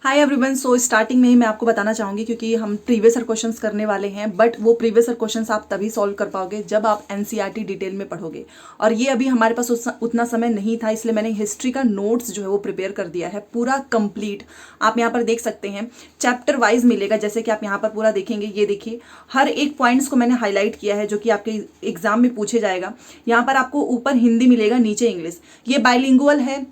Hi everyone. So starting में ही मैं आपको बताना चाहूँगी क्योंकि हम प्रीवियस ईयर क्वेश्चंस करने वाले हैं, बट वो प्रीवियस ईयर क्वेश्चंस आप तभी सॉल्व कर पाओगे जब आप एनसीईआरटी डिटेल में पढ़ोगे। और ये अभी हमारे पास उतना समय नहीं था, इसलिए मैंने हिस्ट्री का नोट्स जो है वो प्रिपेयर कर दिया है पूरा कंप्लीट। आप यहाँ पर देख सकते हैं चैप्टर वाइज मिलेगा, जैसे कि आप यहाँ पर पूरा देखेंगे। ये देखिए हर एक पॉइंट्स को मैंने हाईलाइट किया है जो कि आपके एग्जाम में पूछे जाएगा। यहाँ पर आपको ऊपर हिंदी मिलेगा, नीचे इंग्लिश। ये बाइलिंगुअल है,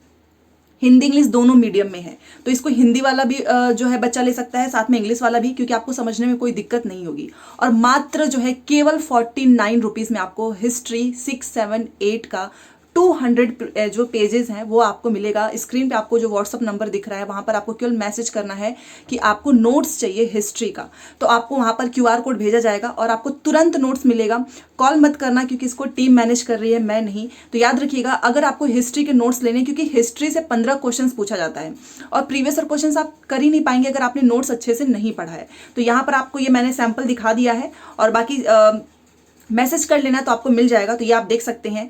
हिंदी इंग्लिश दोनों मीडियम में है, तो इसको हिंदी वाला भी जो है बच्चा ले सकता है, साथ में इंग्लिश वाला भी, क्योंकि आपको समझने में कोई दिक्कत नहीं होगी। और मात्र जो है केवल 49 रुपीज़ में आपको हिस्ट्री 6, 7, 8 का 200 जो पेजेस हैं वो आपको मिलेगा। स्क्रीन पे आपको जो व्हाट्सअप नंबर दिख रहा है वहाँ पर आपको केवल मैसेज करना है कि आपको नोट्स चाहिए हिस्ट्री का, तो आपको वहाँ पर क्यूआर कोड भेजा जाएगा और आपको तुरंत नोट्स मिलेगा। कॉल मत करना क्योंकि इसको टीम मैनेज कर रही है, मैं नहीं। तो याद रखिएगा, अगर आपको हिस्ट्री के नोट्स लेने, क्योंकि हिस्ट्री से 15 क्वेश्चन पूछा जाता है और प्रीवियस ईयर क्वेश्चन आप कर ही नहीं पाएंगे अगर आपने नोट्स अच्छे से नहीं पढ़ा है। तो यहाँ पर आपको ये मैंने सैंपल दिखा दिया है और बाकी मैसेज कर लेना तो आपको मिल जाएगा। तो ये आप देख सकते हैं,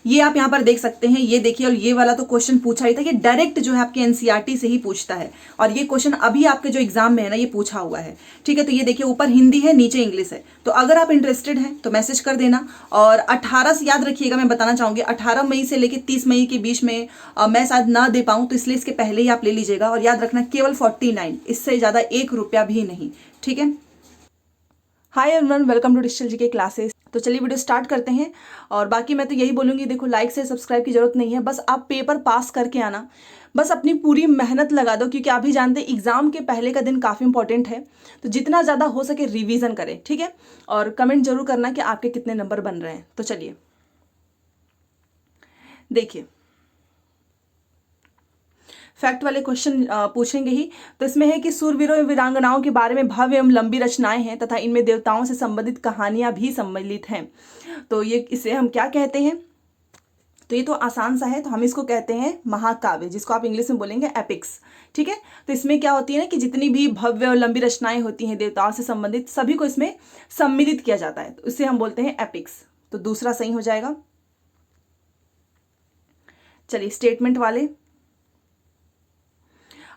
ये आप यहाँ पर देख सकते हैं। ये देखिए, और ये वाला तो क्वेश्चन पूछा ही था, ये डायरेक्ट जो है आपके एनसीईआरटी से ही पूछता है और ये क्वेश्चन अभी आपके जो एग्जाम में है ना ये पूछा हुआ है। ठीक है, तो ये देखिए ऊपर हिंदी है, नीचे इंग्लिश है। तो अगर आप इंटरेस्टेड हैं तो मैसेज कर देना। और 18 से याद रखिएगा, मैं बताना चाहूंगी 18 मई से लेकर 30 मई के बीच में मैं शायद ना दे पाऊँ, तो इसलिए इसके पहले ही आप ले लीजिएगा। और याद रखना केवल 49, इससे ज़्यादा 1 रुपया भी नहीं। ठीक है। Hi everyone, welcome to digital GK classes. तो चलिए वीडियो स्टार्ट करते हैं। और बाकी मैं तो यही बोलूँगी, देखो लाइक से सब्सक्राइब की जरूरत नहीं है, बस आप पेपर पास करके आना, बस अपनी पूरी मेहनत लगा दो, क्योंकि आप भी जानते हैं एग्जाम के पहले का दिन काफ़ी इंपॉर्टेंट है। तो जितना ज़्यादा हो सके रिवीजन करें, ठीक है। और कमेंट जरूर करना कि आपके कितने नंबर बन रहे हैं। तो चलिए देखिए, फैक्ट वाले क्वेश्चन पूछेंगे ही। तो इसमें है कि सूरवीरों एवं वीरांगनाओं के बारे में भव्य एवं लंबी रचनाएं हैं तथा इनमें देवताओं से संबंधित कहानियां भी सम्मिलित हैं। तो ये इसे हम क्या कहते हैं? तो ये तो आसान सा है, तो हम इसको कहते हैं महाकाव्य, जिसको आप इंग्लिश में बोलेंगे एपिक्स। ठीक है। तो इसमें क्या होती है ना कि जितनी भी भव्य और लंबी रचनाएं होती हैं देवताओं से संबंधित, सभी को इसमें सम्मिलित किया जाता है, तो इसे हम बोलते हैं एपिक्स। तो दूसरा सही हो जाएगा। चलिए स्टेटमेंट वाले,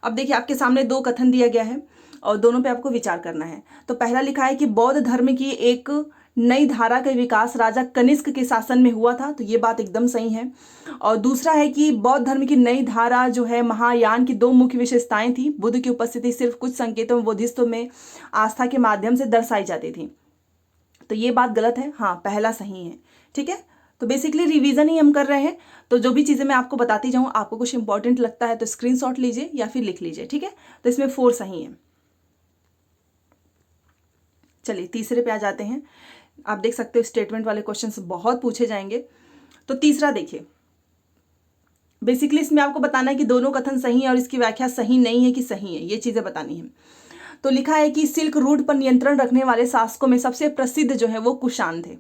अब देखिए आपके सामने दो कथन दिया गया है और दोनों पे आपको विचार करना है। तो पहला लिखा है कि बौद्ध धर्म की एक नई धारा का विकास राजा कनिष्क के शासन में हुआ था, तो ये बात एकदम सही है। और दूसरा है कि बौद्ध धर्म की नई धारा जो है महायान की दो मुख्य विशेषताएं थी। बुद्ध की उपस्थिति सिर्फ कुछ संकेतों में बोधिस्तों में आस्था के माध्यम से दर्शाई जाती थी, तो ये बात गलत है। हाँ, पहला सही है। ठीक है। तो बेसिकली रिवीजन ही हम कर रहे हैं, तो जो भी चीज़ें मैं आपको बताती जाऊँ, आपको कुछ इंपॉर्टेंट लगता है तो स्क्रीनशॉट लीजिए या फिर लिख लीजिए। ठीक है। तो इसमें 4 सही है। चलिए तीसरे पे आ जाते हैं। आप देख सकते हो स्टेटमेंट वाले क्वेश्चंस बहुत पूछे जाएंगे। तो तीसरा देखिए, बेसिकली इसमें आपको बताना है कि दोनों कथन सही है और इसकी व्याख्या सही नहीं है कि सही है, ये चीज़ें बतानी है। तो लिखा है कि सिल्क रूट पर नियंत्रण रखने वाले शासकों में सबसे प्रसिद्ध जो है वो कुषाण थे,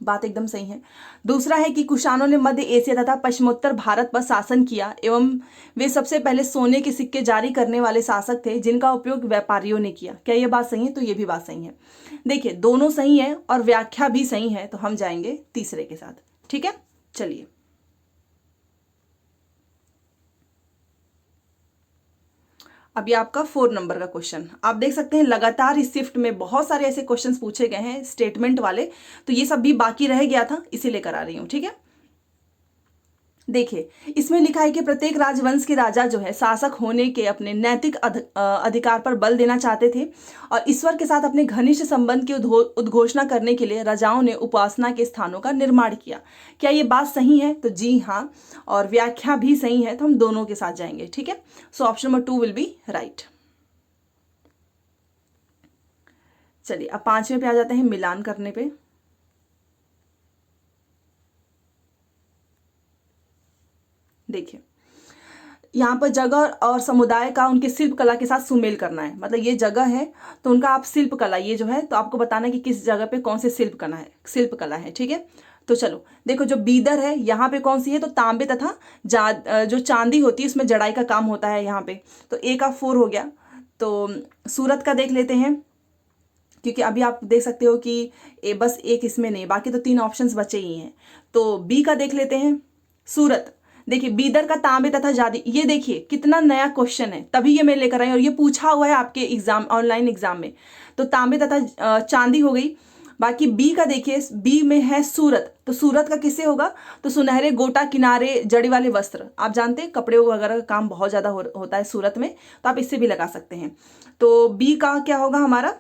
बात एकदम सही है। दूसरा है कि कुषाणों ने मध्य एशिया तथा पश्चिमोत्तर भारत पर शासन किया एवं वे सबसे पहले सोने के सिक्के जारी करने वाले शासक थे जिनका उपयोग व्यापारियों ने किया। क्या ये बात सही है? तो ये भी बात सही है। देखिए दोनों सही है और व्याख्या भी सही है, तो हम जाएंगे तीसरे के साथ। ठीक है। चलिए अभी आपका 4 नंबर का क्वेश्चन आप देख सकते हैं। लगातार इस शिफ्ट में बहुत सारे ऐसे क्वेश्चंस पूछे गए हैं स्टेटमेंट वाले, तो ये सब भी बाकी रह गया था, इसे लेकर आ रही हूं। ठीक है। देखिए इसमें लिखा है कि प्रत्येक राजवंश के राजा जो है शासक होने के अपने नैतिक अधिकार पर बल देना चाहते थे और ईश्वर के साथ अपने घनिष्ठ संबंध की उद्घोषणा करने के लिए राजाओं ने उपासना के स्थानों का निर्माण किया। क्या ये बात सही है? तो जी हाँ, और व्याख्या भी सही है, तो हम दोनों के साथ जाएंगे। ठीक है। So option number 2 will be right. चलिए अब 5वें पे आ जाते हैं, मिलान करने पे। देखिए यहाँ पर जगह और समुदाय का उनके शिल्प कला के साथ सुमेल करना है। मतलब ये जगह है तो उनका आप शिल्प कला, ये जो है तो आपको बताना है कि किस जगह पे कौन से शिल्प कला है। ठीक है। तो चलो देखो, जो बीदर है यहाँ पे कौन सी है? तो तांबे तथा जो चांदी होती है उसमें जड़ाई का काम होता है यहाँ पे। तो ए का 4 हो गया। तो सूरत का देख लेते हैं, क्योंकि अभी आप देख सकते हो कि बस एक इसमें नहीं, बाकी तो 3 ऑप्शंस बचे ही हैं। तो बी का देख लेते हैं, सूरत। देखिए बीदर का तांबे तथा जादी, ये देखिए कितना नया क्वेश्चन है, तभी ये मैं लेकर आई और ये पूछा हुआ है आपके एग्जाम, ऑनलाइन एग्जाम में। तो तांबे तथा चांदी हो गई। बाकी बी का देखिए, बी में है सूरत, तो सूरत का किससे होगा, तो सुनहरे गोटा किनारे जड़ी वाले वस्त्र, आप जानते हैं कपड़े वगैरह का काम बहुत ज्यादा होता है सूरत में, तो आप इससे भी लगा सकते हैं। तो बी का क्या होगा हमारा,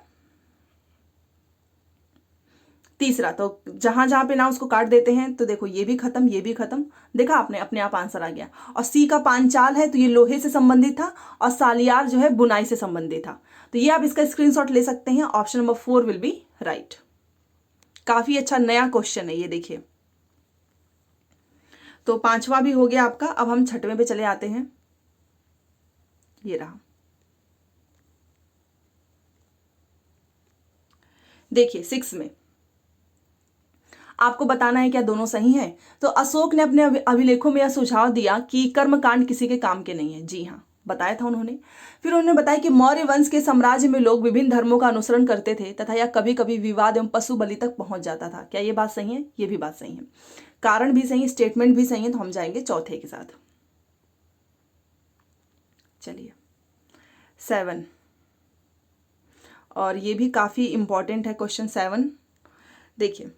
तीसरा। तो जहां जहां पे ना उसको काट देते हैं, तो देखो ये भी खत्म, ये भी खत्म, देखा आपने, अपने आप आंसर आ गया। और सी का पांचाल है, तो ये लोहे से संबंधित था, और सालियार जो है बुनाई से संबंधित था। तो ये आप इसका स्क्रीनशॉट ले सकते हैं। Option number 4 will be right. काफी अच्छा नया क्वेश्चन है ये, देखिए। तो पांचवा भी हो गया आपका। अब हम छठवें पे चले आते हैं। ये रहा, देखिए 6 में आपको बताना है क्या दोनों सही हैं। तो अशोक ने अपने अभिलेखों में यह सुझाव दिया कि कर्मकांड किसी के काम के नहीं है। जी हाँ, बताया था उन्होंने। फिर उन्होंने बताया कि मौर्य वंश के साम्राज्य में लोग विभिन्न धर्मों का अनुसरण करते थे तथा यह कभी कभी विवाद एवं पशु बलि तक पहुंच जाता था। क्या ये बात सही है? ये भी बात सही है, कारण भी सही है, स्टेटमेंट भी सही है। तो हम जाएंगे चौथे के साथ। चलिए 7, और ये भी काफी इंपॉर्टेंट है क्वेश्चन 7। देखिए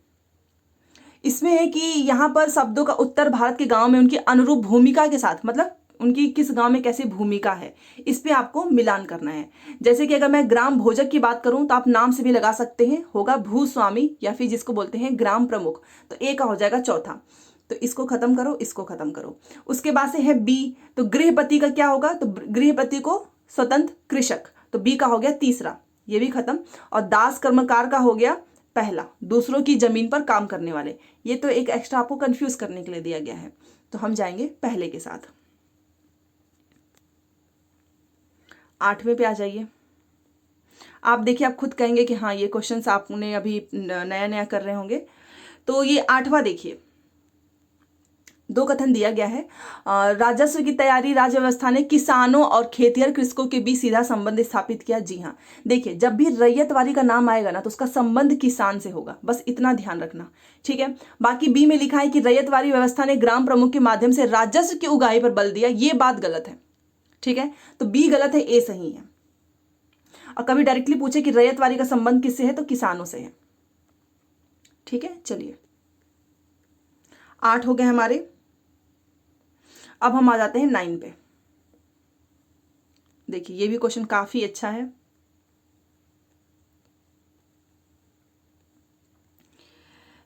इसमें है कि यहाँ पर शब्दों का उत्तर भारत के गांव में उनकी अनुरूप भूमिका के साथ, मतलब उनकी किस गांव में कैसी भूमिका है, इस पे आपको मिलान करना है। जैसे कि अगर मैं ग्राम भोजक की बात करूं तो आप नाम से भी लगा सकते हैं, होगा भूस्वामी या फिर जिसको बोलते हैं ग्राम प्रमुख। तो ए का हो जाएगा चौथा। तो इसको खत्म करो, इसको खत्म करो। उसके बाद से है बी, तो गृहपति का क्या होगा, तो गृहपति को स्वतंत्र कृषक, तो बी का हो गया तीसरा, ये भी खत्म। और दास कर्मकार का हो गया पहला, दूसरों की जमीन पर काम करने वाले। ये तो एक एक्स्ट्रा आपको कंफ्यूज करने के लिए दिया गया है। तो हम जाएंगे पहले के साथ। 8वें पे आ जाइए। आप देखिए, आप खुद कहेंगे कि हाँ ये क्वेश्चंस आपने अभी नया नया कर रहे होंगे। तो ये 8वां देखिए, दो कथन दिया गया है। राजस्व की तैयारी राज्य व्यवस्था ने किसानों और खेतिहर कृषकों के बीच सीधा संबंध स्थापित किया। जी हाँ, देखिए जब भी रैयतवारी का नाम आएगा ना, तो उसका संबंध किसान से होगा, बस इतना ध्यान रखना, ठीक है। बाकी बी में लिखा है कि रैयतवारी व्यवस्था ने ग्राम प्रमुख के माध्यम से राजस्व की उगाही पर बल दिया, ये बात गलत है, ठीक है। तो बी गलत है, ए सही है। और कभी डायरेक्टली पूछे कि रैयतवारी का संबंध किससे है, तो किसानों से है, ठीक है। चलिए 8 हो गए हमारे। अब हम आ जाते हैं 9 पे। देखिए ये भी क्वेश्चन काफी अच्छा है।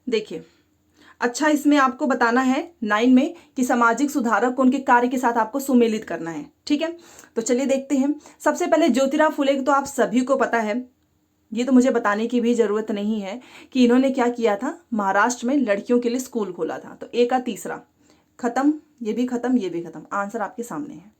देखिए अच्छा, इसमें आपको बताना है 9 में कि सामाजिक सुधारक को उनके कार्य के साथ आपको सुमेलित करना है, ठीक है। तो चलिए देखते हैं। सबसे पहले ज्योतिराव फुले तो आप सभी को पता है, ये तो मुझे बताने की भी जरूरत नहीं है कि इन्होंने क्या किया था, महाराष्ट्र में लड़कियों के लिए स्कूल खोला था। तो ए का तीसरा खत्म, ये भी खत्म, ये भी खत्म। आंसर आपके सामने है,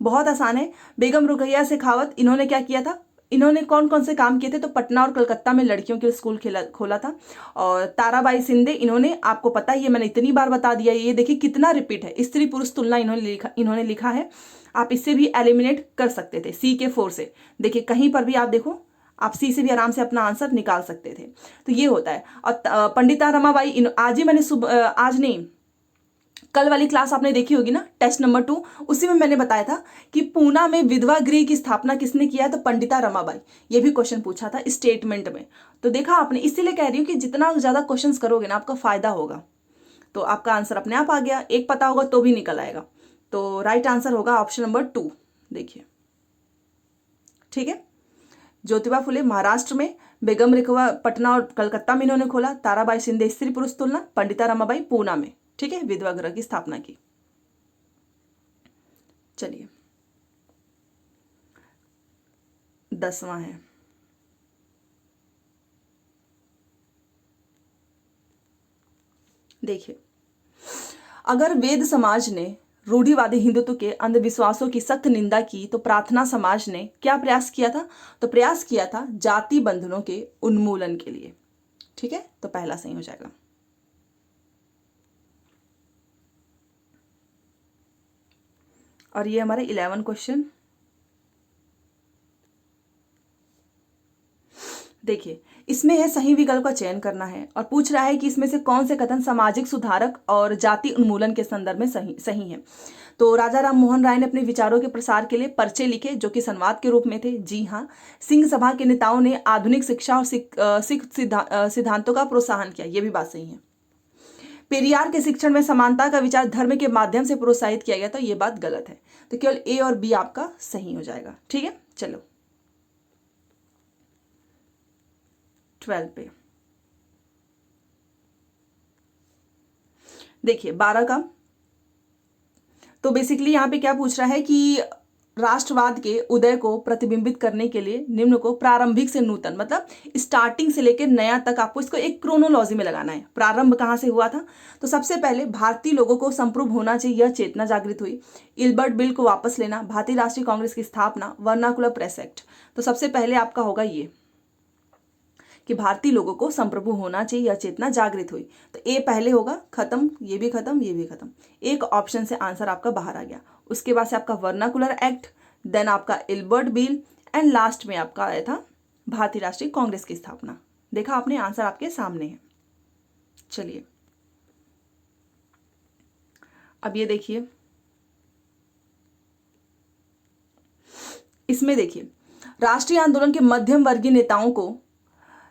बहुत आसान है। बेगम रुकैया शेखावत, इन्होंने क्या किया था, इन्होंने कौन कौन से काम किए थे, तो पटना और कलकत्ता में लड़कियों के लिए स्कूल खोला था। और ताराबाई शिंदे, इन्होंने, आपको पता है ये मैंने इतनी बार बता दिया, ये देखिए कितना रिपीट है, स्त्री पुरुष तुलना इन्होंने लिखा है। आप इससे भी एलिमिनेट कर सकते थे सी के 4 से। देखिए कहीं पर भी आप देखो, आप सी से भी आराम से अपना आंसर निकाल सकते थे। तो ये होता है। और पंडिता रमाबाई, आज ही मैंने आज नहीं, कल वाली क्लास आपने देखी होगी ना, टेस्ट नंबर 2, उसी में मैंने बताया था कि पूना में विधवा गृह की स्थापना किसने किया है, तो पंडिता रमाबाई। ये भी क्वेश्चन पूछा था स्टेटमेंट में। तो देखा आपने, इसीलिए कह रही हूँ कि जितना ज्यादा क्वेश्चंस करोगे ना, आपका फायदा होगा। तो आपका आंसर अपने आप आ गया, एक पता होगा तो भी निकल आएगा। तो राइट आंसर होगा ऑप्शन नंबर 2। देखिए ठीक है, ज्योतिबा फुले महाराष्ट्र में, बेगम रिकवा पटना और कलकत्ता में इन्होंने खोला, ताराबाई शिंदे स्त्री पुरुष तुलना, पंडिता रमाबाई पूना में, ठीक है, विधवा गृह की स्थापना की। चलिए 10वां है। देखिए अगर वेद समाज ने रूढ़िवादी हिंदुत्व के अंधविश्वासों की सख्त निंदा की, तो प्रार्थना समाज ने क्या प्रयास किया था, तो प्रयास किया था जाति बंधनों के उन्मूलन के लिए, ठीक है। तो पहला सही हो जाएगा। और ये हमारे 11 क्वेश्चन। देखिए, इसमें है सही विकल्प का चयन करना है और पूछ रहा है कि इसमें से कौन से कथन सामाजिक सुधारक और जाति उन्मूलन के संदर्भ में सही सही है। तो राजा राम मोहन राय ने अपने विचारों के प्रसार के लिए पर्चे लिखे जो कि संवाद के रूप में थे। जी हाँ। सिंह सभा के नेताओं ने आधुनिक शिक्षा और सिख सिद्धांतों का प्रोत्साहन किया, ये भी बात सही है। पेरियार के शिक्षण में समानता का विचार धर्म के माध्यम से प्रोत्साहित किया गया, तो ये बात गलत है। तो केवल ए और बी आपका सही हो जाएगा। ठीक है, चलो 12 पे देखिए 12 का। तो बेसिकली यहाँ पे क्या पूछ रहा है कि राष्ट्रवाद के उदय को प्रतिबिंबित करने के लिए निम्न को प्रारंभिक से नूतन, मतलब स्टार्टिंग से लेकर नया तक आपको इसको एक क्रोनोलॉजी में लगाना है। प्रारंभ कहाँ से हुआ था? तो सबसे पहले भारतीय लोगों को संप्रभु होना चाहिए, यह चेतना जागृत हुई। इल्बर्ट बिल को वापस लेना, भारतीय राष्ट्रीय कांग्रेस की स्थापना, वर्नाकुलर प्रेस एक्ट। तो सबसे पहले आपका होगा ये कि भारतीय लोगों को संप्रभु होना चाहिए, यह चेतना जागृत हुई। तो ए पहले होगा, खत्म, ये भी खत्म, ये भी खत्म। एक ऑप्शन से आंसर आपका बाहर आ गया। उसके बाद से आपका वर्नाकुलर एक्ट, देन आपका इल्बर्ट बिल एंड लास्ट में आपका आया था भारतीय राष्ट्रीय कांग्रेस की स्थापना। देखा आपने, आंसर आपके सामने है। चलिए अब ये देखिए, इसमें देखिए राष्ट्रीय आंदोलन के मध्यम वर्गीय नेताओं को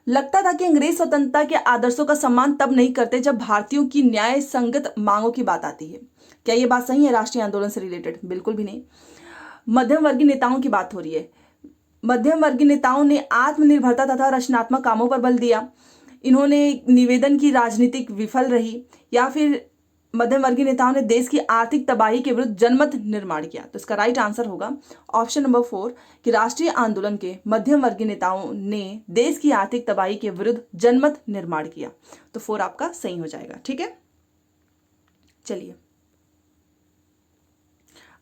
लगता था कि अंग्रेज स्वतंत्रता के आदर्शों का सम्मान तब नहीं करते जब भारतीयों की न्याय संगत मांगों की बात आती है। क्या ये बात सही है राष्ट्रीय आंदोलन से रिलेटेड? बिल्कुल भी नहीं। मध्यम वर्गीय नेताओं की बात हो रही है। मध्यम वर्गीय नेताओं ने आत्मनिर्भरता तथा रचनात्मक कामों पर बल दिया। इन्होंने निवेदन की राजनीतिक विफल रही, या फिर मध्यम वर्गीय नेताओं ने देश की आर्थिक तबाही के विरुद्ध जनमत निर्माण किया। तो इसका राइट आंसर होगा ऑप्शन नंबर 4 कि राष्ट्रीय आंदोलन के मध्यम वर्गीय नेताओं ने देश की आर्थिक तबाही के विरुद्ध जनमत निर्माण किया। तो 4 आपका सही हो जाएगा। ठीक है, चलिए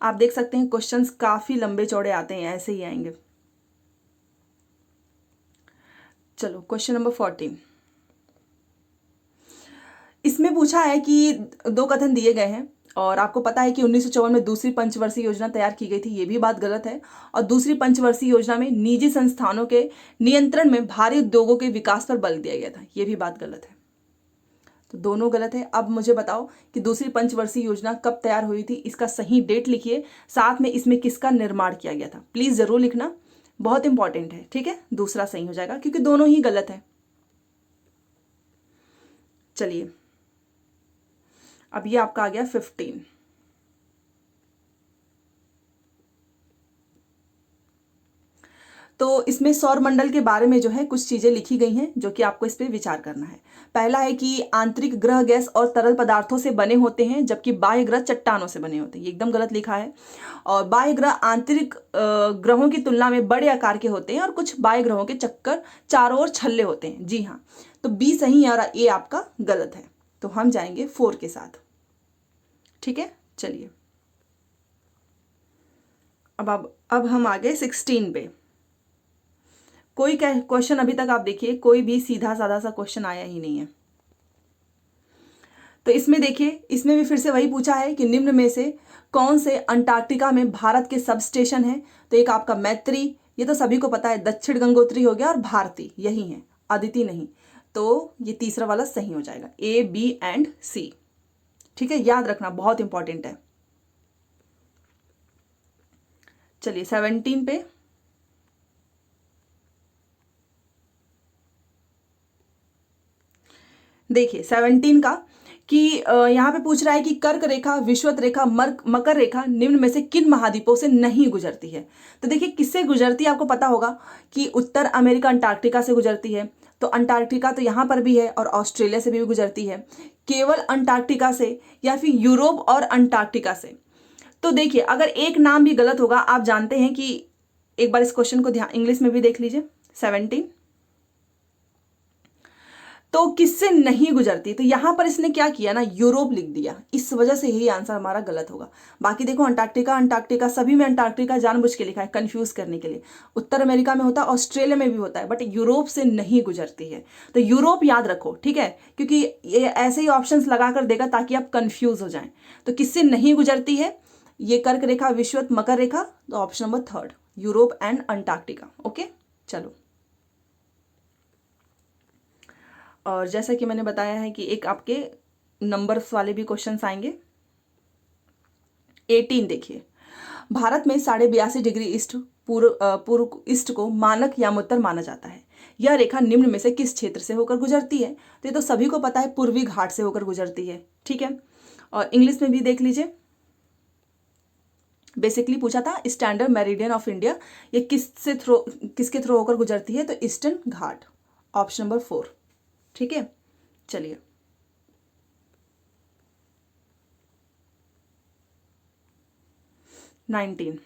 आप देख सकते हैं क्वेश्चंस काफी लंबे चौड़े आते हैं, ऐसे ही आएंगे। चलो क्वेश्चन नंबर 14, इसमें पूछा है कि दो कथन दिए गए हैं और आपको पता है कि 1954 में दूसरी पंचवर्षीय योजना तैयार की गई थी, ये भी बात गलत है। और दूसरी पंचवर्षीय योजना में निजी संस्थानों के नियंत्रण में भारी उद्योगों के विकास पर बल दिया गया था, ये भी बात गलत है। तो दोनों गलत है। अब मुझे बताओ कि दूसरी पंचवर्षीय योजना कब तैयार हुई थी, इसका सही डेट लिखिए, साथ में इसमें किसका निर्माण किया गया था, प्लीज जरूर लिखना, बहुत इंपॉर्टेंट है। ठीक है, दूसरा सही हो जाएगा क्योंकि दोनों ही गलत है। चलिए अब ये आपका आ गया 15। तो इसमें सौर मंडल के बारे में जो है कुछ चीजें लिखी गई हैं जो कि आपको इस पे विचार करना है। पहला है कि आंतरिक ग्रह गैस और तरल पदार्थों से बने होते हैं जबकि बाह्य ग्रह चट्टानों से बने होते हैं, ये एकदम गलत लिखा है। और बाह्य ग्रह आंतरिक ग्रहों की तुलना में बड़े आकार के होते हैं और कुछ बाह्य ग्रहों के चक्कर चारों ओर छल्ले होते हैं। जी हाँ, तो बी सही है और ए आपका गलत है। तो हम जाएंगे 4 के साथ। ठीक है, चलिए अब हम आ गए 16 पे। कोई क्वेश्चन अभी तक आप देखिए कोई भी सीधा साधा सा क्वेश्चन आया ही नहीं है। तो इसमें देखिए, इसमें भी फिर से वही पूछा है कि निम्न में से कौन से अंटार्कटिका में भारत के सब स्टेशन है। तो एक आपका मैत्री, ये तो सभी को पता है, दक्षिण गंगोत्री हो गया और भारती यही है, अदिति नहीं। तो ये तीसरा वाला सही हो जाएगा, ए बी एंड सी। ठीक है, याद रखना, बहुत इंपॉर्टेंट है। चलिए 17 पे। देखिए 17 का कि यहाँ पे पूछ रहा है कि कर्क रेखा, विषुवत रेखा, मकर रेखा निम्न में से किन महाद्वीपों से नहीं गुजरती है। तो देखिए किससे गुजरती है, आपको पता होगा कि उत्तर अमेरिका अंटार्कटिका से गुजरती है। तो अंटार्कटिका तो यहाँ पर भी है और ऑस्ट्रेलिया से भी गुजरती है। केवल अंटार्कटिका से या फिर यूरोप और अंटार्कटिका से। तो देखिए अगर एक नाम भी गलत होगा, आप जानते हैं कि एक बार इस क्वेश्चन को ध्यान इंग्लिश में भी देख लीजिए। 17 तो किससे नहीं गुजरती, तो यहां पर इसने क्या किया ना, यूरोप लिख दिया, इस वजह से यही आंसर हमारा गलत होगा। बाकी देखो अंटार्कटिका सभी में अंटार्कटिका जानबूझ के लिखा है कंफ्यूज करने के लिए। उत्तर अमेरिका में होता है, ऑस्ट्रेलिया में भी होता है, बट यूरोप से नहीं गुजरती है। तो यूरोप याद रखो, ठीक है, क्योंकि ये ऐसे ही ऑप्शंस लगाकर देगा ताकि आप कंफ्यूज हो जाएं। तो किससे नहीं गुजरती है, ये कर्क रेखा, विषुवत, मकर रेखा। तो option number 3 Europe and Antarctica. Okay, चलो और जैसा कि मैंने बताया है कि एक आपके नंबर्स वाले भी क्वेश्चंस आएंगे। 18 देखिए, भारत में 82.5 डिग्री ईस्ट पूर्व ईस्ट को मानक यामोत्तर माना जाता है। यह रेखा निम्न में से किस क्षेत्र से होकर गुजरती है? तो ये तो सभी को पता है, पूर्वी घाट से होकर गुजरती है। ठीक है, और इंग्लिश में भी देख लीजिए, बेसिकली पूछा था स्टैंडर्ड मेरिडियन ऑफ इंडिया, ये किसके थ्रू होकर गुजरती है? तो ईस्टर्न घाट, ऑप्शन नंबर 4। ठीक है, चलिए 19।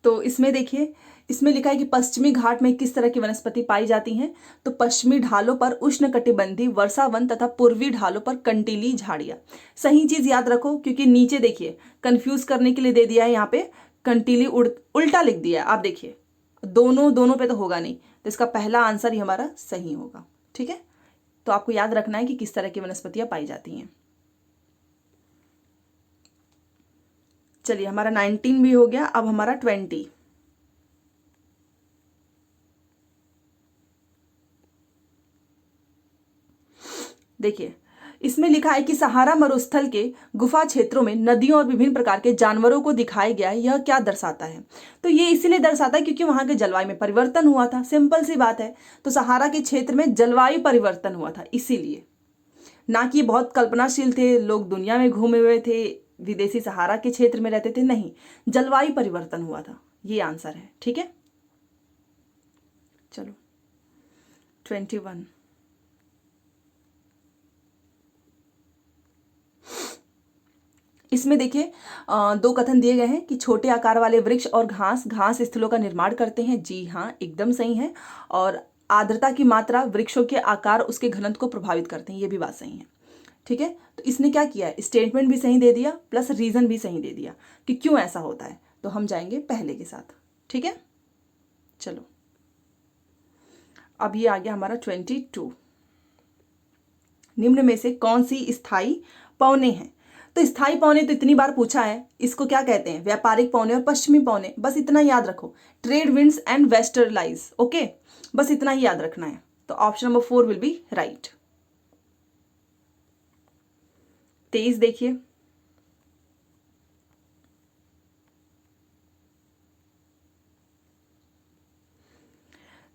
तो इसमें देखिए, इसमें लिखा है कि पश्चिमी घाट में किस तरह की वनस्पति पाई जाती हैं? तो पश्चिमी ढालों पर उष्णकटिबंधीय वर्षा वन तथा पूर्वी ढालों पर कंटीली झाड़ियां। सही चीज याद रखो, क्योंकि नीचे देखिए कंफ्यूज करने के लिए दे दिया है, यहाँ पे कंटीली उल्टा लिख दिया है। आप देखिए, दोनों पे तो होगा नहीं, तो इसका पहला आंसर ही हमारा सही होगा। ठीक है, तो आपको याद रखना है कि किस तरह की वनस्पतियां पाई जाती हैं। चलिए, हमारा 19 भी हो गया, अब हमारा 20। देखिए, इसमें लिखा है कि सहारा मरुस्थल के गुफा क्षेत्रों में नदियों और विभिन्न प्रकार के जानवरों को दिखाया गया है। यह क्या दर्शाता है? तो ये इसीलिए दर्शाता है क्योंकि वहां के जलवायु में परिवर्तन हुआ था। सिंपल सी बात है, तो सहारा के क्षेत्र में जलवायु परिवर्तन हुआ था, इसीलिए। ना कि बहुत कल्पनाशील थे, लोग दुनिया में घूमे हुए थे, विदेशी सहारा के क्षेत्र में रहते थे, नहीं, जलवायु परिवर्तन हुआ था, ये आंसर है। ठीक है, चलो 21। इसमें देखिए, दो कथन दिए गए हैं कि छोटे आकार वाले वृक्ष और घास स्थलों का निर्माण करते हैं। जी हाँ, एकदम सही है। और आर्द्रता की मात्रा वृक्षों के आकार उसके घनत्व को प्रभावित करते हैं, ये भी बात सही है। ठीक है, तो इसने क्या किया है, स्टेटमेंट भी सही दे दिया प्लस रीजन भी सही दे दिया कि क्यों ऐसा होता है। तो हम जाएंगे पहले के साथ। ठीक है, चलो अब ये आ गया हमारा 22। निम्न में से कौन सी स्थायी पौने हैं? तो स्थायी पौने तो इतनी बार पूछा है, इसको क्या कहते हैं? व्यापारिक पौने और पश्चिमी पौने, बस इतना याद रखो। ट्रेड विंड्स एंड वेस्टर्लाइज, ओके, बस इतना ही याद रखना है। तो option number 4 will be right. 23 देखिए,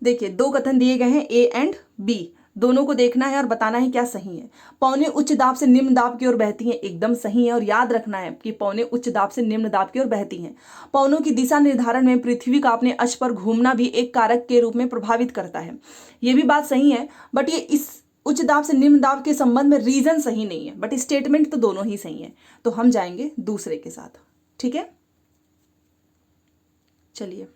देखिए दो कथन दिए गए हैं, ए एंड बी, दोनों को देखना है और बताना है क्या सही है। पौने उच्च दाब से निम्न दाब की ओर बहती हैं, एकदम सही है। और याद रखना है कि पौने उच्च दाब से निम्न दाब की ओर बहती हैं। पौनों की दिशा निर्धारण में पृथ्वी का अपने अक्ष पर घूमना भी एक कारक के रूप में प्रभावित करता है, ये भी बात सही है। बट ये इस उच्च दाब से निम्न दाब के संबंध में रीजन सही नहीं है, बट स्टेटमेंट तो दोनों ही सही है। तो हम जाएंगे दूसरे के साथ। ठीक है, चलिए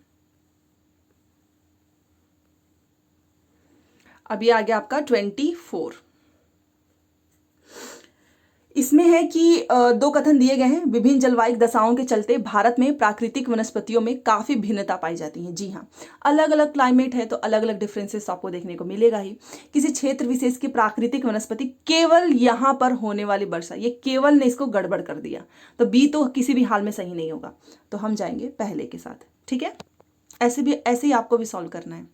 अभी आ गया आपका 24। इसमें है कि दो कथन दिए गए हैं, विभिन्न जलवायु दशाओं के चलते भारत में प्राकृतिक वनस्पतियों में काफी भिन्नता पाई जाती है। जी हाँ, अलग अलग क्लाइमेट है तो अलग अलग डिफरेंसेस आपको देखने को मिलेगा ही। किसी क्षेत्र विशेष की प्राकृतिक वनस्पति केवल यहाँ पर होने वाली वर्षा, ये केवल ने इसको गड़बड़ कर दिया, तो बी तो किसी भी हाल में सही नहीं होगा। तो हम जाएंगे पहले के साथ। ठीक है, ऐसे ही आपको भी सॉल्व करना है।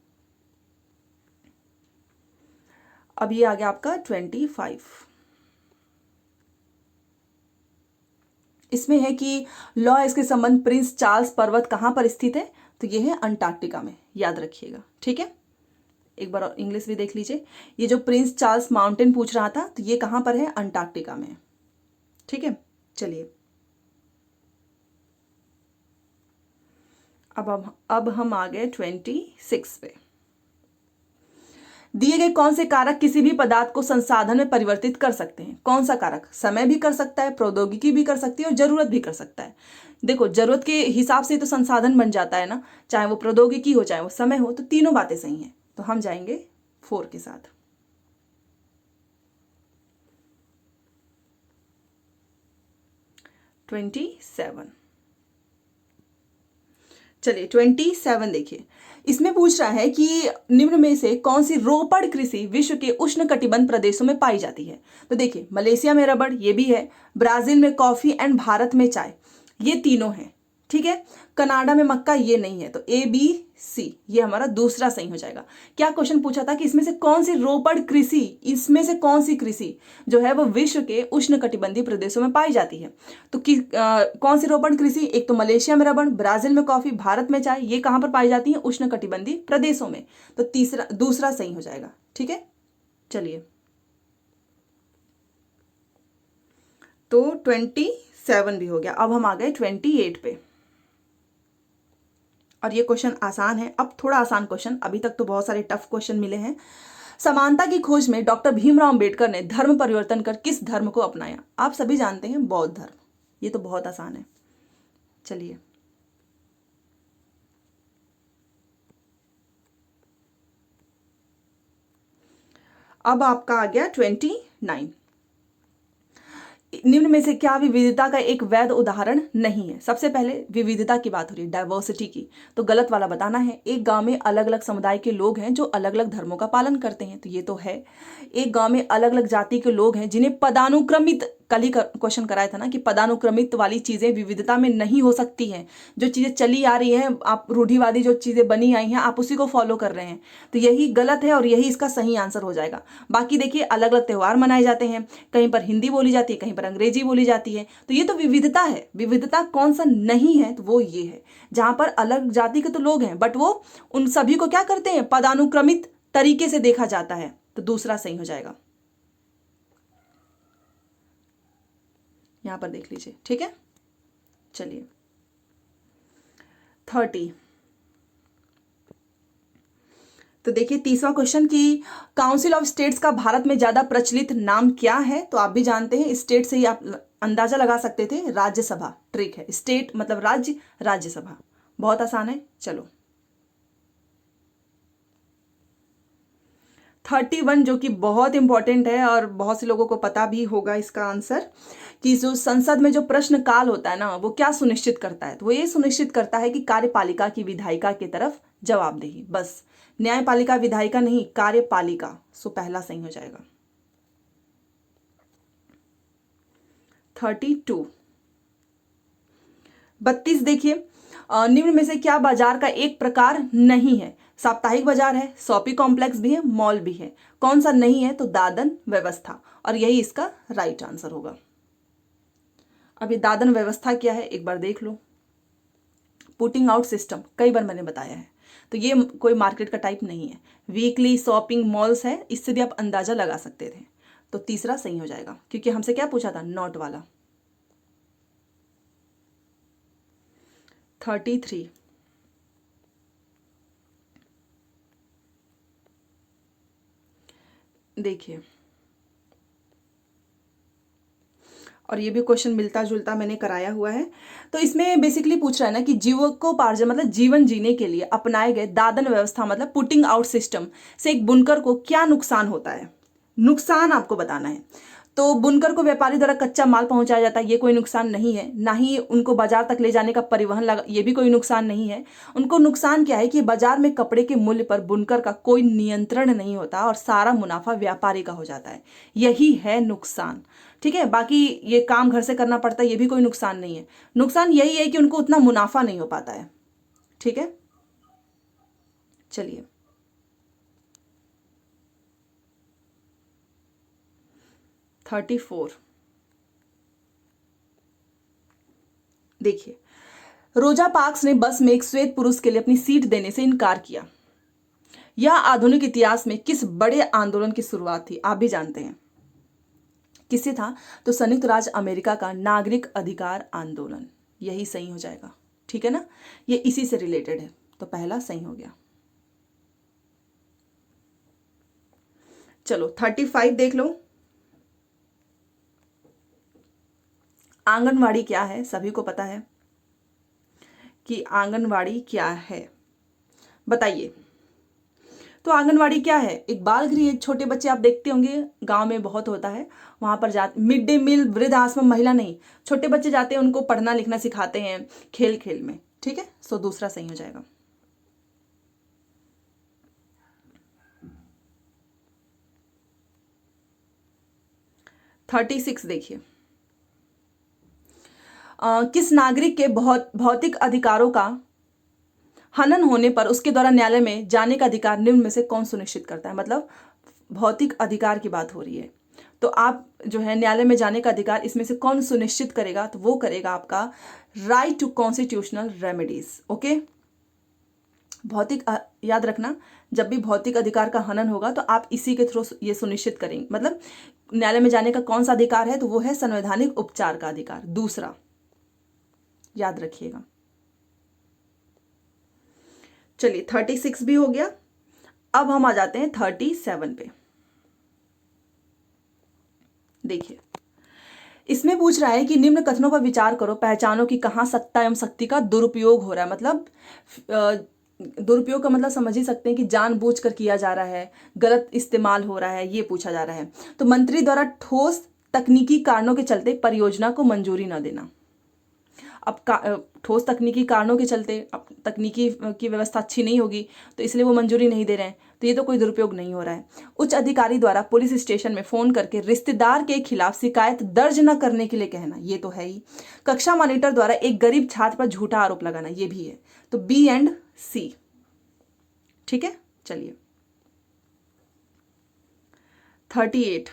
अब ये आ गया आपका 25। इसमें है कि लॉ इसके संबंध प्रिंस चार्ल्स पर्वत कहां पर स्थित है? तो ये है अंटार्कटिका में, याद रखिएगा। ठीक है, एक बार और इंग्लिश भी देख लीजिए। ये जो प्रिंस चार्ल्स माउंटेन पूछ रहा था, तो ये कहां पर है? अंटार्कटिका में। ठीक है, चलिए अब हम आ गए 26 पे। दिए गए कौन से कारक किसी भी पदार्थ को संसाधन में परिवर्तित कर सकते हैं? कौन सा कारक? समय भी कर सकता है, प्रौद्योगिकी भी कर सकती है और जरूरत भी कर सकता है। देखो, जरूरत के हिसाब से तो संसाधन बन जाता है ना, चाहे वो प्रौद्योगिकी हो चाहे वो समय हो, तो तीनों बातें सही हैं। तो हम जाएंगे 4 के साथ। चलिए 27 देखिए, इसमें पूछ रहा है कि निम्न में से कौन सी रोपड़ कृषि विश्व के उष्णकटिबंध प्रदेशों में पाई जाती है? तो देखिए, मलेशिया में रबड़, ये भी है, ब्राजील में कॉफी एंड भारत में चाय, ये तीनों हैं। ठीक है। कनाडा में मक्का ये नहीं है, तो ए बी सी ये हमारा दूसरा सही हो जाएगा। क्या क्वेश्चन पूछा था कि इसमें से कौन सी रोपड़ कृषि, इसमें से कौन सी कृषि जो है वो विश्व के उष्णकटिबंधीय प्रदेशों में पाई जाती है। तो कौन सी रोपड़ कृषि, एक तो मलेशिया में रबड़, ब्राजील में कॉफी, भारत में चाय, ये कहां पर पाई जाती है, उष्णकटिबंधीय प्रदेशों में। तो दूसरा सही हो जाएगा। ठीक है, चलिए तो 27 भी हो गया। अब हम आ गए 28 पे, और ये क्वेश्चन आसान है। अब थोड़ा आसान क्वेश्चन, अभी तक तो बहुत सारे टफ क्वेश्चन मिले हैं। समानता की खोज में डॉक्टर भीमराव अंबेडकर ने धर्म परिवर्तन कर किस धर्म को अपनाया। आप सभी जानते हैं, बौद्ध धर्म। ये तो बहुत आसान है। चलिए अब आपका आ गया 29। निम्न में से क्या विविधता का एक वैध उदाहरण नहीं है। सबसे पहले विविधता की बात हो रही है, डाइवर्सिटी की, तो गलत वाला बताना है। एक गांव में अलग अलग समुदाय के लोग हैं जो अलग अलग धर्मों का पालन करते हैं, तो ये तो है। एक गांव में अलग अलग जाति के लोग हैं जिन्हें पदानुक्रमित, कल ही क्वेश्चन कराया था ना कि पदानुक्रमित वाली चीजें विविधता में नहीं हो सकती हैं। जो चीजें चली आ रही हैं, आप रूढ़िवादी जो चीजें बनी आई हैं, आप उसी को फॉलो कर रहे हैं, तो यही गलत है और यही इसका सही आंसर हो जाएगा। बाकी देखिए, अलग अलग त्योहार मनाए जाते हैं, कहीं पर हिंदी बोली जाती है, कहीं पर अंग्रेजी बोली जाती है, तो ये तो विविधता है। विविधता कौन सा नहीं है, तो वो ये है जहां पर अलग जाति के तो लोग हैं, बट वो उन सभी को क्या करते हैं, पदानुक्रमित तरीके से देखा जाता है। तो दूसरा सही हो जाएगा। यहां पर देख लीजिए। ठीक है, चलिए 30। तो देखिए 30वां क्वेश्चन की काउंसिल ऑफ स्टेट्स का भारत में ज्यादा प्रचलित नाम क्या है। तो आप भी जानते हैं, स्टेट से ही आप अंदाजा लगा सकते थे, राज्यसभा। ट्रिक है, स्टेट मतलब राज्य, राज्यसभा। बहुत आसान है। चलो 31 जो कि बहुत इंपॉर्टेंट है और बहुत से लोगों को पता भी होगा इसका आंसर, कि जो संसद में जो प्रश्न काल होता है ना, वो क्या सुनिश्चित करता है, तो वो ये सुनिश्चित करता है कि कार्यपालिका की विधायिका की तरफ जवाबदेही। बस न्यायपालिका विधायिका नहीं, कार्यपालिका। सो पहला सही हो जाएगा। 32। 32 देखिए, निम्न में से क्या बाजार का एक प्रकार नहीं है। साप्ताहिक बाजार है, शॉपिंग कॉम्प्लेक्स भी है, मॉल भी है। कौन सा नहीं है, तो दादन व्यवस्था, और यही इसका राइट आंसर होगा। अब ये दादन व्यवस्था क्या है, एक बार देख लो। पुटिंग आउट सिस्टम, कई बार मैंने बताया है, तो ये कोई मार्केट का टाइप नहीं है। वीकली शॉपिंग मॉल्स है, इससे भी आप अंदाजा लगा सकते थे। तो तीसरा सही हो जाएगा, क्योंकि हमसे क्या पूछा था, नॉट वाला। 33। देखिए, और ये भी क्वेश्चन मिलता जुलता मैंने कराया हुआ है। तो इसमें बेसिकली पूछ रहा है ना कि जीविकोपार्जन मतलब जीवन जीने के लिए अपनाए गए दादन व्यवस्था मतलब पुटिंग आउट सिस्टम से एक बुनकर को क्या नुकसान होता है। नुकसान आपको बताना है। तो बुनकर को व्यापारी द्वारा कच्चा माल पहुंचाया जाता है, ये कोई नुकसान नहीं है। ना ही उनको बाजार तक ले जाने का परिवहन लगा, ये भी कोई नुकसान नहीं है। उनको नुकसान क्या है कि बाजार में कपड़े के मूल्य पर बुनकर का कोई नियंत्रण नहीं होता और सारा मुनाफा व्यापारी का हो जाता है, यही है नुकसान। ठीक है, बाकी ये काम घर से करना पड़ता है, ये भी कोई नुकसान नहीं है। नुकसान यही है कि उनको उतना मुनाफा नहीं हो पाता है। ठीक है, चलिए 34। देखिए, रोजा पार्क्स ने बस में एक श्वेत पुरुष के लिए अपनी सीट देने से इनकार किया। यह आधुनिक इतिहास में किस बड़े आंदोलन की शुरुआत थी, आप भी जानते हैं किससे था, तो संयुक्त राज्य अमेरिका का नागरिक अधिकार आंदोलन। यही सही हो जाएगा। ठीक है ना, ये इसी से रिलेटेड है, तो पहला सही हो गया। चलो 35 देख लो। आंगनवाड़ी क्या है, सभी को पता है कि आंगनवाड़ी क्या है, बताइए। तो आंगनवाड़ी क्या है, एक बाल गृह। छोटे बच्चे आप देखते होंगे, गांव में बहुत होता है, वहां पर जाते, मिड डे मील, वृद्ध आश्रम, महिला नहीं, छोटे बच्चे जाते हैं, उनको पढ़ना लिखना सिखाते हैं खेल खेल में। ठीक है, सो दूसरा सही हो जाएगा। 36 देखिए, किस नागरिक के भौतिक अधिकारों का हनन होने पर उसके द्वारा न्यायालय में जाने का अधिकार निम्न में से कौन सुनिश्चित करता है? मतलब भौतिक अधिकार की बात हो रही है, तो आप जो है न्यायालय में जाने का अधिकार इसमें से कौन सुनिश्चित करेगा? तो वो करेगा आपका right to constitutional remedies. Okay, याद रखना, जब भी भौतिक अधिकार का हनन होगा तो आप इसी के थ्रू ये सुनिश्चित करेंगे। मतलब न्यायालय में जाने का कौन सा अधिकार है? तो वो है संवैधानिक उपचार का अधिकार, दूसरा, याद रखिएगा। चलिए 36 भी हो गया। अब हम आ जाते हैं 37 पे। देखिए, इसमें पूछ रहा है कि निम्न कथनों पर विचार करो, पहचानो कि कहां सत्ता एवं शक्ति का दुरुपयोग हो रहा है। मतलब दुरुपयोग का मतलब समझ ही सकते हैं कि जानबूझकर किया जा रहा है, गलत इस्तेमाल हो रहा है, ये पूछा जा रहा है। तो मंत्री द्वारा ठोस तकनीकी कारणों के चलते परियोजना को मंजूरी न देना। अब ठोस तकनीकी कारणों के चलते अब तकनीकी की व्यवस्था अच्छी नहीं होगी तो इसलिए वो मंजूरी नहीं दे रहे हैं, तो ये तो कोई दुरुपयोग नहीं हो रहा है। उच्च अधिकारी द्वारा पुलिस स्टेशन में फोन करके रिश्तेदार के खिलाफ शिकायत दर्ज न करने के लिए कहना, ये तो है ही। कक्षा मॉनिटर द्वारा एक गरीब छात्र पर झूठा आरोप लगाना, ये भी है। तो बी एंड सी, ठीक है। चलिए 38,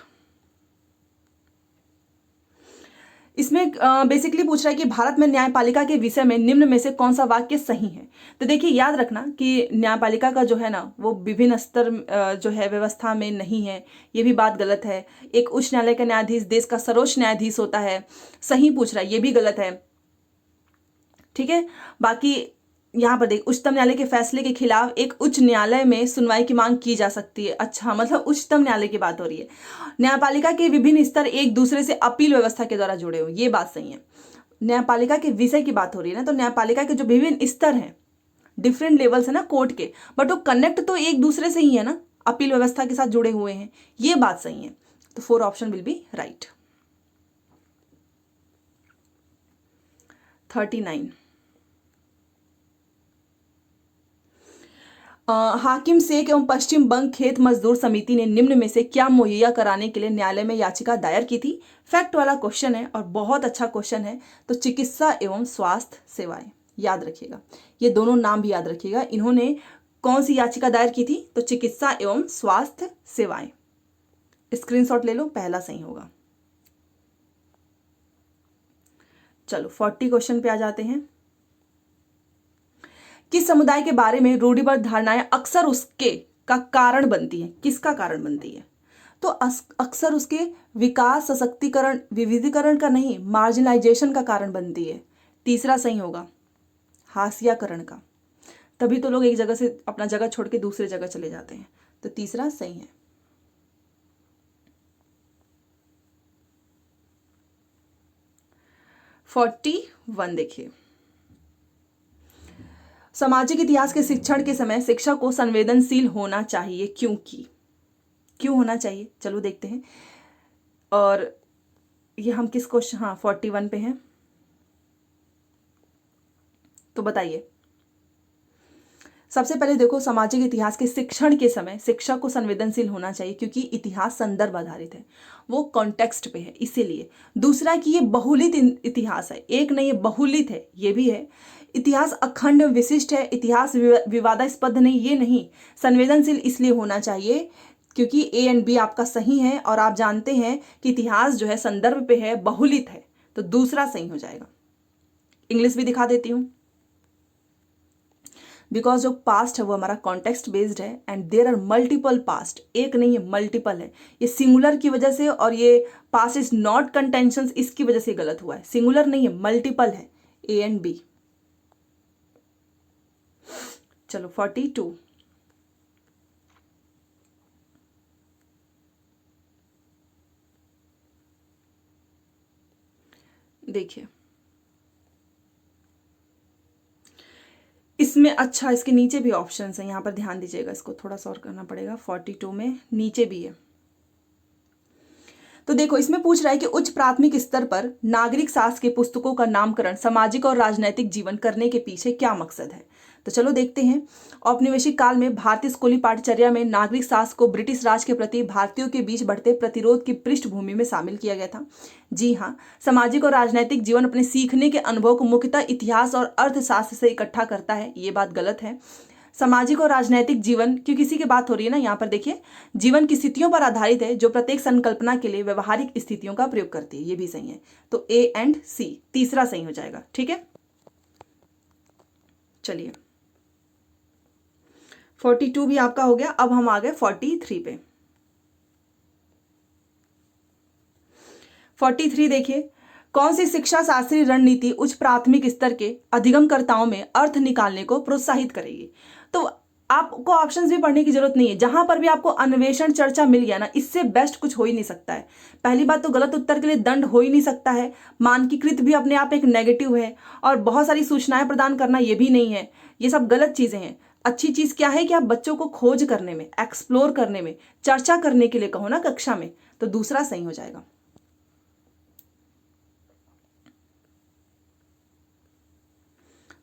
इसमें बेसिकली पूछ रहा है कि भारत में न्यायपालिका के विषय में निम्न में से कौन सा वाक्य सही है। तो देखिए, याद रखना कि न्यायपालिका का जो है ना वो विभिन्न स्तर जो है व्यवस्था में नहीं है, ये भी बात गलत है। एक उच्च न्यायालय का न्यायाधीश देश का सर्वोच्च न्यायाधीश होता है, सही पूछ रहा है, ये भी गलत है, ठीक है। बाकी यहाँ पर देख, उच्चतम न्यायालय के फैसले के खिलाफ एक उच्च न्यायालय में सुनवाई की मांग की जा सकती है। अच्छा, मतलब उच्चतम न्यायालय की बात हो रही है। न्यायपालिका के विभिन्न स्तर एक दूसरे से अपील व्यवस्था के द्वारा जुड़े हो, ये बात सही है। न्यायपालिका के विषय की बात हो रही है ना, तो न्यायपालिका के जो विभिन्न स्तर हैं, डिफरेंट लेवल्स है ना कोर्ट के, बट वो कनेक्ट तो एक दूसरे से ही है ना, अपील व्यवस्था के साथ जुड़े हुए हैं, ये बात सही है। तो 4 ऑप्शन विल बी राइट। 39, हाकिम शेख एवं पश्चिम बंग खेत मजदूर समिति ने निम्न में से क्या मुहैया कराने के लिए न्यायालय में याचिका दायर की थी? फैक्ट वाला क्वेश्चन है और बहुत अच्छा क्वेश्चन है। तो चिकित्सा एवं स्वास्थ्य सेवाएं, याद रखिएगा, ये दोनों नाम भी याद रखिएगा। इन्होंने कौन सी याचिका दायर की थी? तो चिकित्सा एवं स्वास्थ्य सेवाएं। स्क्रीनशॉट ले लो, पहला सही होगा। चलो 40 क्वेश्चन पे आ जाते हैं। किस समुदाय के बारे में रूढ़िबद्ध धारणाएं अक्सर उसके का कारण बनती हैं? किसका कारण बनती है? तो अक्सर उसके विकास, सशक्तिकरण, विविधीकरण का नहीं, मार्जिनलाइजेशन का कारण बनती है। तीसरा सही होगा, हाशियाकरण का। तभी तो लोग एक जगह से अपना जगह छोड़ के दूसरे जगह चले जाते हैं। तो तीसरा सही है। फोर्टी 41 देखिए, सामाजिक इतिहास के शिक्षण के समय शिक्षक को संवेदनशील होना चाहिए, क्यों होना चाहिए? चलो देखते हैं। और ये हम किस क्वेश्चन, हाँ 41 पे हैं, तो बताइए। सबसे पहले देखो, सामाजिक इतिहास के शिक्षण के समय शिक्षक को संवेदनशील होना चाहिए क्योंकि इतिहास संदर्भ आधारित है, वो कॉन्टेक्स्ट पे है, इसीलिए। दूसरा कि ये बहुलित इतिहास है, एक नहीं, ये बहुलित है, ये भी है। इतिहास अखंड विशिष्ट है, इतिहास विवादास्पद नहीं, ये नहीं। संवेदनशील इसलिए होना चाहिए क्योंकि ए एंड बी आपका सही है और आप जानते हैं कि इतिहास जो है संदर्भ पे है, बहुलित है, तो दूसरा सही हो जाएगा। इंग्लिश भी दिखा देती हूं, बिकॉज जो पास्ट है वो हमारा कॉन्टेक्स्ट बेस्ड है and there are multiple past, एक नहीं है, मल्टीपल है। ये सिंगुलर की वजह से और ये पास्ट इज नॉट कंटेंशंस, इसकी वजह से गलत हुआ है। सिंगुलर नहीं है, मल्टीपल है, ए एंड बी। चलो 42, देखिए इसमें, अच्छा इसके नीचे भी ऑप्शंस हैं, यहाँ पर ध्यान दीजिएगा, इसको थोड़ा सा और करना पड़ेगा। 42 में नीचे भी है। तो देखो इसमें पूछ रहा है कि उच्च प्राथमिक स्तर पर नागरिक शास्त्र के पुस्तकों का नामकरण सामाजिक और राजनैतिक जीवन करने के पीछे क्या मकसद है। तो चलो देखते हैं। औपनिवेशिक काल में भारतीय स्कूली पाठचर्या में नागरिक शास्त्र को ब्रिटिश राज के प्रति भारतीयों के बीच बढ़ते प्रतिरोध की पृष्ठभूमि में शामिल किया गया था। जी हाँ, सामाजिक और राजनैतिक जीवन अपने सीखने के अनुभव को मुख्यतः इतिहास और अर्थशास्त्र से इकट्ठा करता है, ये बात गलत है। सामाजिक और राजनैतिक जीवन क्योंकि किसी की बात हो रही है ना, यहाँ पर देखिए जीवन की स्थितियों पर आधारित है जो प्रत्येक संकल्पना के लिए व्यवहारिक स्थितियों का प्रयोग करती है, ये भी सही है। तो ए एंड सी तीसरा सही हो जाएगा। ठीक है, चलिए 42 भी आपका हो गया। अब हम आ गए 43 पे। 43 देखिए, कौन सी शिक्षा शास्त्रीय रणनीति उच्च प्राथमिक स्तर के अधिगमकर्ताओं में अर्थ निकालने को प्रोत्साहित करेगी। तो आपको ऑप्शंस भी पढ़ने की जरूरत नहीं है, जहां पर भी आपको अन्वेषण चर्चा मिल गया ना, इससे बेस्ट कुछ हो ही नहीं सकता है। पहली बात तो गलत उत्तर के लिए दंड हो ही नहीं सकता है, मानकीकृत भी अपने आप एक नेगेटिव है, और बहुत सारी सूचनाएं प्रदान करना ये भी नहीं है। ये सब गलत चीजें हैं। अच्छी चीज क्या है कि आप बच्चों को खोज करने में, एक्सप्लोर करने में, चर्चा करने के लिए कहो ना कक्षा में, तो दूसरा सही हो जाएगा।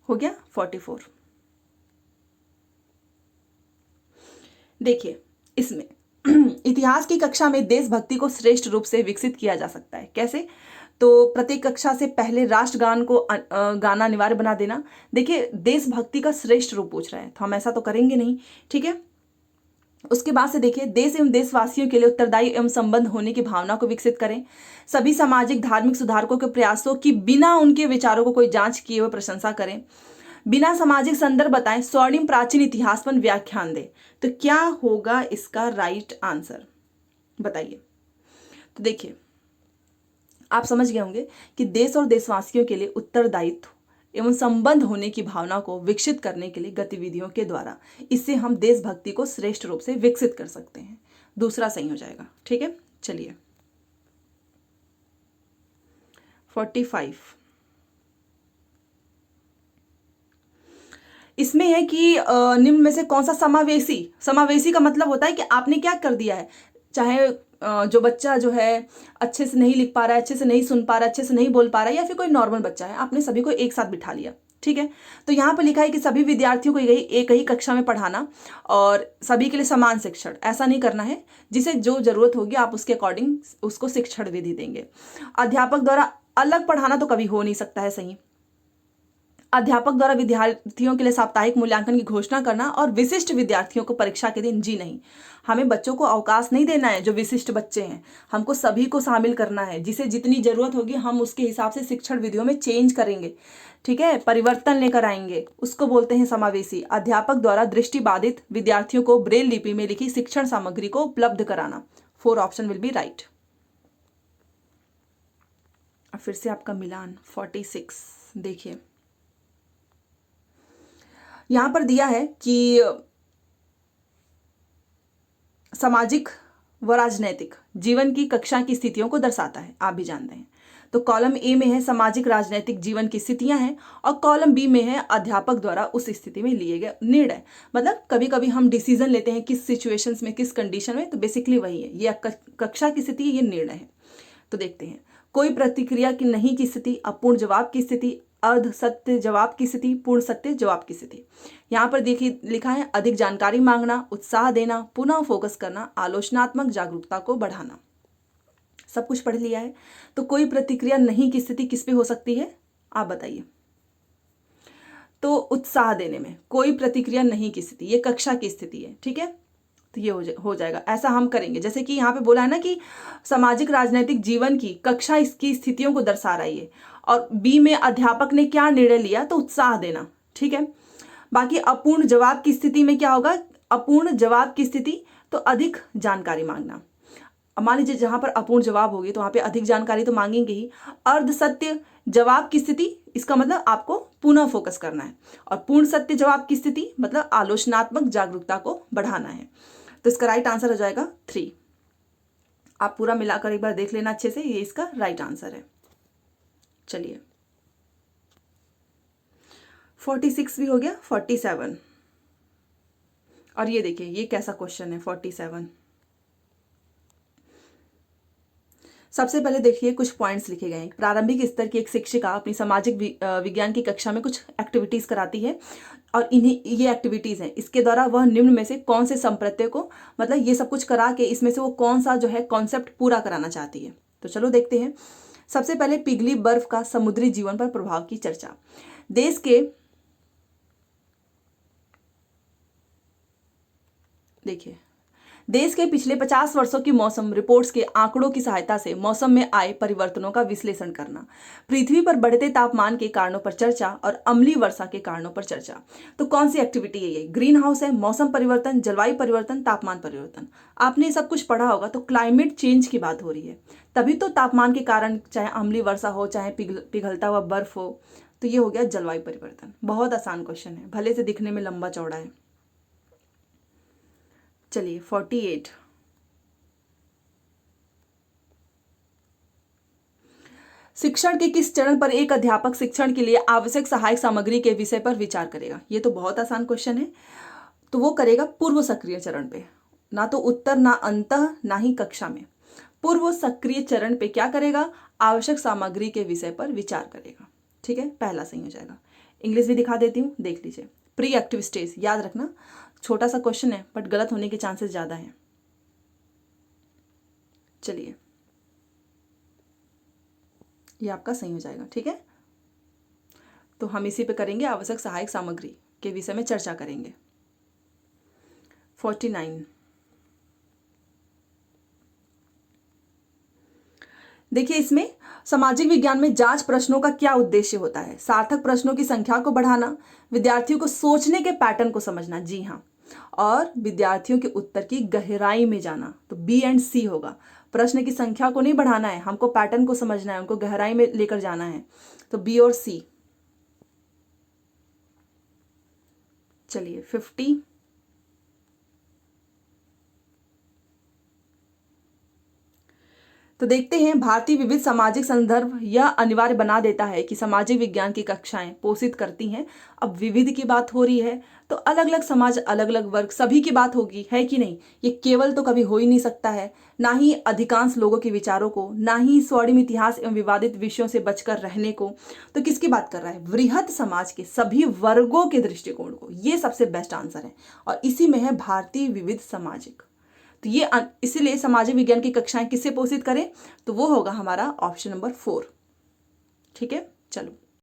हो गया 44। देखिए इसमें इतिहास की कक्षा में देशभक्ति को श्रेष्ठ रूप से विकसित किया जा सकता है। कैसे? तो प्रत्येक कक्षा से पहले राष्ट्रगान को गाना अनिवार्य बना देना। देखिए देशभक्ति का श्रेष्ठ रूप पूछ रहा है, तो हम ऐसा तो करेंगे नहीं। ठीक है, उसके बाद से देखिए देश एवं देशवासियों के लिए उत्तरदायी एवं संबंध होने की भावना को विकसित करें। सभी सामाजिक धार्मिक सुधारकों के प्रयासों की बिना उनके विचारों को कोई जांच किए हुए प्रशंसा करें। बिना सामाजिक संदर्भ बताएं स्वर्णिम प्राचीन इतिहास पर व्याख्यान दे। तो क्या होगा इसका राइट आंसर, बताइए। तो देखिए आप समझ गए होंगे कि देश और देशवासियों के लिए उत्तरदायित्व एवं संबंध होने की भावना को विकसित करने के लिए गतिविधियों के द्वारा इससे हम देशभक्ति को श्रेष्ठ रूप से विकसित कर सकते हैं। दूसरा सही हो जाएगा। ठीक है, चलिए 45। इसमें है कि निम्न में से कौन सा समावेशी, समावेशी का मतलब होता है कि आपने क्या कर दिया है, चाहे जो बच्चा जो है अच्छे से नहीं लिख पा रहा है, अच्छे से नहीं सुन पा रहा है, अच्छे से नहीं बोल पा रहा है, या फिर कोई नॉर्मल बच्चा है, आपने सभी को एक साथ बिठा लिया। ठीक है, तो यहाँ पर लिखा है कि सभी विद्यार्थियों को एक ही कक्षा में पढ़ाना और सभी के लिए समान शिक्षण, ऐसा नहीं करना है। जिसे जो जरूरत होगी आप उसके अकॉर्डिंग उसको शिक्षण विधि देंगे। अध्यापक द्वारा अलग पढ़ाना तो कभी हो नहीं सकता है सही। अध्यापक द्वारा विद्यार्थियों के लिए साप्ताहिक मूल्यांकन की घोषणा करना और विशिष्ट विद्यार्थियों को परीक्षा के दिन, जी नहीं, हमें बच्चों को अवकाश नहीं देना है। जो विशिष्ट बच्चे हैं हमको सभी को शामिल करना है, जिसे जितनी जरूरत होगी हम उसके हिसाब से शिक्षण विधियों में चेंज करेंगे। ठीक है, परिवर्तन लेकर आएंगे, उसको बोलते हैं समावेशी। अध्यापक द्वारा दृष्टिबाधित विद्यार्थियों को ब्रेल लिपि में लिखी शिक्षण सामग्री को उपलब्ध कराना। 4 ऑप्शन विल बी राइट। और फिर से आपका मिलान 46। देखिए यहां पर दिया है कि सामाजिक व राजनैतिक जीवन की कक्षा की स्थितियों को दर्शाता है, आप भी जानते हैं। तो कॉलम ए में है सामाजिक राजनैतिक जीवन की स्थितियां हैं, और कॉलम बी में है अध्यापक द्वारा उस स्थिति में लिए गए निर्णय। मतलब कभी कभी हम डिसीजन लेते हैं किस सिचुएशंस में, किस कंडीशन में, तो बेसिकली वही है, ये कक्षा की स्थिति, ये निर्णय है। तो देखते हैं, कोई प्रतिक्रिया की नहीं की स्थिति, अपूर्ण जवाब की स्थिति, अर्ध सत्य जवाब की स्थिति, पूर्ण सत्य जवाब की स्थिति। यहाँ पर देखिए लिखा है अधिक जानकारी मांगना, उत्साह देना, पुनः फोकस करना, आलोचनात्मक जागरूकता को बढ़ाना। सब कुछ पढ़ लिया है। तो कोई प्रतिक्रिया नहीं की स्थिति किस पे हो सकती है, आप बताइए। तो उत्साह देने में कोई प्रतिक्रिया नहीं की स्थिति, ये कक्षा की स्थिति है। ठीक है, तो ये हो जाएगा। ऐसा हम करेंगे जैसे कि यहाँ पे बोला है ना कि सामाजिक राजनीतिक जीवन की कक्षा इसकी स्थितियों को दर्शा रही है, और बी में अध्यापक ने क्या निर्णय लिया, तो उत्साह देना। ठीक है, बाकी अपूर्ण जवाब की स्थिति में क्या होगा, अपूर्ण जवाब की स्थिति तो अधिक जानकारी मांगना। मान लीजिए जहां पर अपूर्ण जवाब होगी तो वहां पे अधिक जानकारी तो मांगेंगे ही। अर्ध सत्य जवाब की स्थिति, इसका मतलब आपको पुनः फोकस करना है, और पूर्ण सत्य जवाब की स्थिति मतलब आलोचनात्मक जागरूकता को बढ़ाना है। तो इसका राइट आंसर हो जाएगा 3। आप पूरा मिलाकर एक बार देख लेना अच्छे से, ये इसका राइट आंसर है। चलिए 46 भी हो गया। 47, और ये देखिए ये कैसा क्वेश्चन है 47। सबसे पहले देखिए कुछ पॉइंट्स लिखे गए हैं। प्रारंभिक स्तर की एक शिक्षिका अपनी सामाजिक विज्ञान की कक्षा में कुछ एक्टिविटीज कराती है और इन्हीं ये एक्टिविटीज हैं, इसके द्वारा वह निम्न में से कौन से संप्रत्यय को, मतलब ये सब कुछ करा के इसमें से वो कौन सा जो है कॉन्सेप्ट पूरा कराना चाहती है। तो चलो देखते हैं। सबसे पहले पिघली बर्फ का समुद्री जीवन पर प्रभाव की चर्चा। देश के पिछले 50 वर्षों की मौसम रिपोर्ट्स के आंकड़ों की सहायता से मौसम में आए परिवर्तनों का विश्लेषण करना। पृथ्वी पर बढ़ते तापमान के कारणों पर चर्चा और अम्लीय वर्षा के कारणों पर चर्चा। तो कौन सी एक्टिविटी है ये? ग्रीन हाउस है, मौसम परिवर्तन, जलवायु परिवर्तन, तापमान परिवर्तन। आपने सब कुछ पढ़ा होगा, तो क्लाइमेट चेंज की बात हो रही है, तभी तो तापमान के कारण चाहे अम्लीय वर्षा हो, चाहे पिघलता हुआ बर्फ हो। तो ये हो गया जलवायु परिवर्तन। बहुत आसान क्वेश्चन है, भले से दिखने में लंबा चौड़ा है। चलिए 48। शिक्षण के किस चरण पर एक अध्यापक शिक्षण के लिए आवश्यक सहायक सामग्री के विषय पर विचार करेगा? ये तो बहुत आसान क्वेश्चन है। तो वो करेगा पूर्व सक्रिय चरण पे, ना तो उत्तर, ना अंतः, ना ही कक्षा में। पूर्व सक्रिय चरण पे क्या करेगा? आवश्यक सामग्री के विषय पर विचार करेगा। ठीक है, पहला सही हो जाएगा। इंग्लिश भी दिखा देती हूँ, देख लीजिए। प्री एक्टिव स्टेज, याद रखना, छोटा सा क्वेश्चन है बट गलत होने के चांसेस ज्यादा हैं। चलिए, ये आपका सही हो जाएगा। ठीक है, तो हम इसी पे करेंगे, आवश्यक सहायक सामग्री के विषय में चर्चा करेंगे। 49। देखिए, इसमें सामाजिक विज्ञान में जांच प्रश्नों का क्या उद्देश्य होता है? सार्थक प्रश्नों की संख्या को बढ़ाना, विद्यार्थियों को सोचने के पैटर्न को समझना, जी हाँ, और विद्यार्थियों के उत्तर की गहराई में जाना। तो बी एंड सी होगा। प्रश्न की संख्या को नहीं बढ़ाना है, हमको पैटर्न को समझना है, उनको गहराई में लेकर जाना है। तो बी और सी। चलिए 50। तो देखते हैं, भारतीय विविध सामाजिक संदर्भ यह अनिवार्य बना देता है कि सामाजिक विज्ञान की कक्षाएं पोषित करती हैं। अब विविध की बात हो रही है तो अलग अलग समाज, अलग अलग वर्ग, सभी की बात होगी, है कि नहीं? ये केवल तो कभी हो ही नहीं सकता है, ना ही अधिकांश लोगों के विचारों को, ना ही स्वर्णिम इतिहास एवं विवादित विषयों से बचकर रहने को। तो किसकी बात कर रहा है? वृहद समाज के सभी वर्गों के दृष्टिकोण को। ये सबसे बेस्ट आंसर है और इसी में है भारतीय विविध सामाजिक। तो ये इसीलिए सामाजिक विज्ञान की कक्षाएं किससे पोषित करें? तो वो होगा हमारा ऑप्शन नंबर 4। ठीक है, चलो।